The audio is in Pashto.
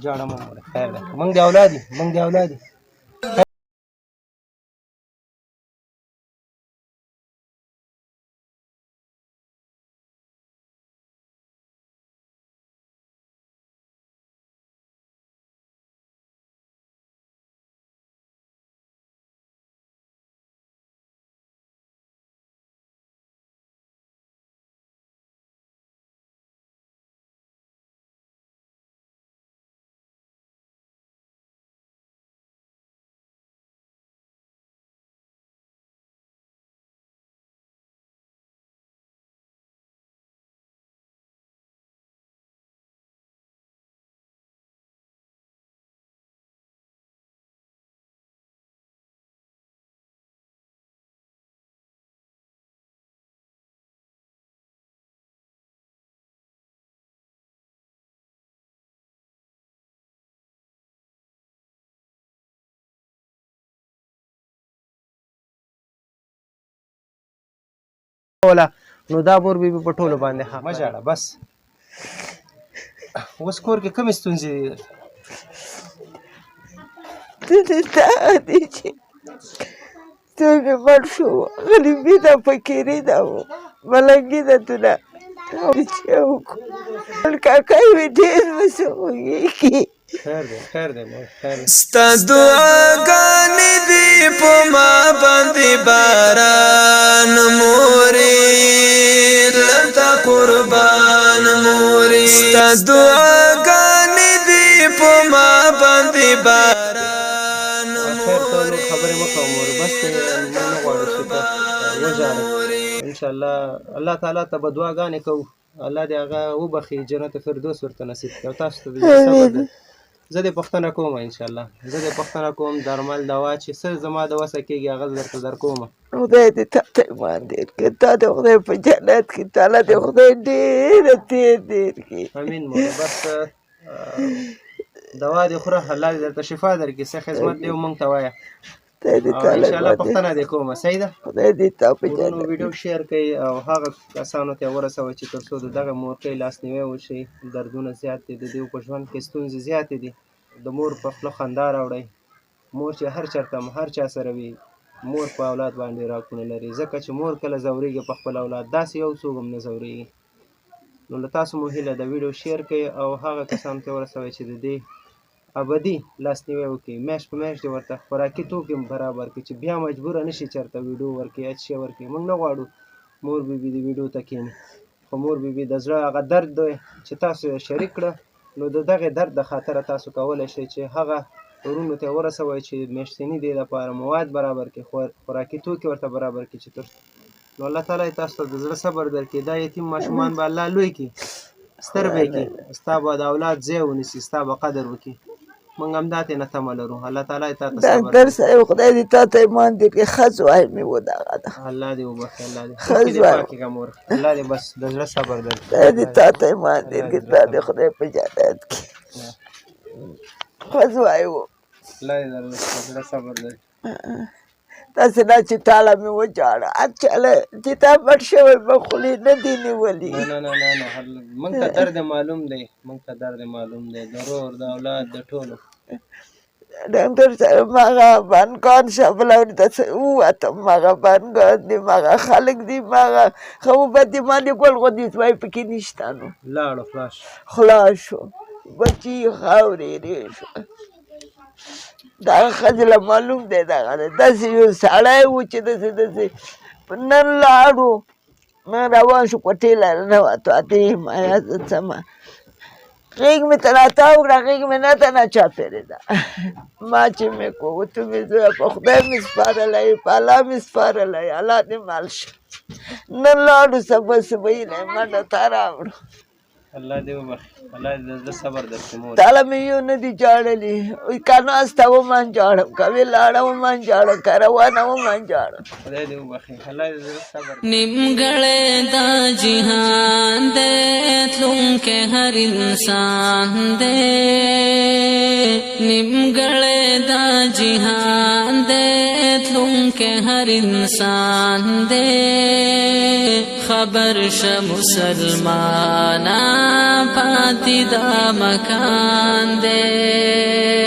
جاړه مو مړه خیر ده موږ د اولادي ولا نو دا مور بي په ټولو باندې حق ما جاړه بس اوس کور کې کومې ستونزې دي چې څنګه مړ شو غریبي ده فقیري ده ملنګي ده تونه کاکا یې ډېر مسوږي خیر دی ستا دعاګانې دي په ما باندې باران مورې لتا قربان مورې ستا دعاګانې دي په ما باندې باران مورې خبرې مه کوه مور بس موږ نه غواړو چې ته وژاړې انشاءالله الله تعالی ته به دعاګانې کوو الله دې هغه وبخي جنت فردوس ورته نصیب کړي او تاسو ته د صبر دی زه دې پوښتنه کوم انشاءالله زه دې پوښتنه کوم درمل دوا چې څه زما د وسه کېږي هغه درته درکوم خدای دې تا ته ایمان ډېر کړي تا دې خدای په جنت کې تعالی دې خدای ډېره ډېر کړي امین مور بس دوا دې خوره الله دې درته شفا درکړي څه خدمت دې موږ ته وایه انشاءالله پوښتنه دې کومه صحیح ده خدای دې تا په جنت ویډیو شیر کړئ او هغه کسانو ته ورسوئ چې تر څو د دغه مورکۍ لاسنیوی وشي دردونه زیات دي د دوی په ژوند کې ستونزې زیاتې دي د مور په خوله خندا راوړئ مور چې هر چېرته هر چا سره وي مور په اولاد باندې راکونه لري ځکه چې مور کله ځورېږي په خپل اولاد داسې یو څوک هم نه ځورېږي نو له تاسو مو هیله ده ویډیو شیر کړئ او هغه کسانو ته ورسوئ چې د دې ابدي لاسنیوی وکړي میاشت په میاشت دې ورته خوراکي توکي هم برابر کړي چې بیا مجبوره نه شي چېرته ویډیو ورکړي یا شی ورکړي موږ نه غواړو مور بیبي د ویډیو ته کښېني خو مور بیبي د زړه هغه درد دی چې تاسو یې شریک کړه نو د دغې درد د خاطره تاسو کولی شئ چې هغه ورونو ته ورسوئ چې میاشتني دې لپاره مواد برابر کړي خوراکي توکي ورته برابر کړي چې تر نو الله تعالی تاسو ته د زړه صبر درکړي دا یتیم ماشومان به الله لوی کړي ستر به یې کړي ستا به د اولاد ځای ونیسي ستا به قدر وکړي موږ همدا ترېنه تمه لرو الله تعالی یې تا ته ډاکټر صاحب خدای دې تا ته ایمان درکړي ښه ځواب مې و دغه ده الله دې وبخښي الله دې مخکې دې پاکې کړه مور الله دې بس د زړه صبر درکړي خدای دې تا ته ایمان درکړي تا دې خدای په جنت کې ښه ځواب و الله دې د زړه صبر درکړي داسې نه چې تاله مې وجاړه اچاله چې تا مړ شوی به خولې نه دي نیولي نه موږ ته درد معلوم دی د رور د اولاد د ټولو ډاکټر صاحب مغه بانګان شابلونې ته ووتم مغه بانګان دي مغه خلک دي مغه خو به دې باندې ګل غوندې سوی پکې نشته نو لاړو خلاص شو بچي خاورې شو دغه ښځې له معلوم دی دغه داسې یو سړی و چې داسې نن لاړو نن روان شو کوټې لره ننوتو اته حمایه زه څمه غېږ مې ته راتاو کړه غېږ مې نه ته ناچاپېرېده ما چې مې کوتو مې زویه په خدای مې سپارلی په الله مې سپارلی الله دې مال شه نن لاړو سبا سبهیلی منډه ته راوړو الله دې وبخښي الله دې د زړه صبر درکړي مور تاله مې یو نه دي جاړلي که ناسته ومن جاړم که ولاړه ومن جاړم که روانه ومن جاړم خدای دې وبخښي الله دې د زړه صبر نیمګړی دا جهان دی تلونکی هر انسان دی نیمګړی دا جهان دی تلونکی هر انسان دی خبر شه مسلمانا پاتی دا مکان دے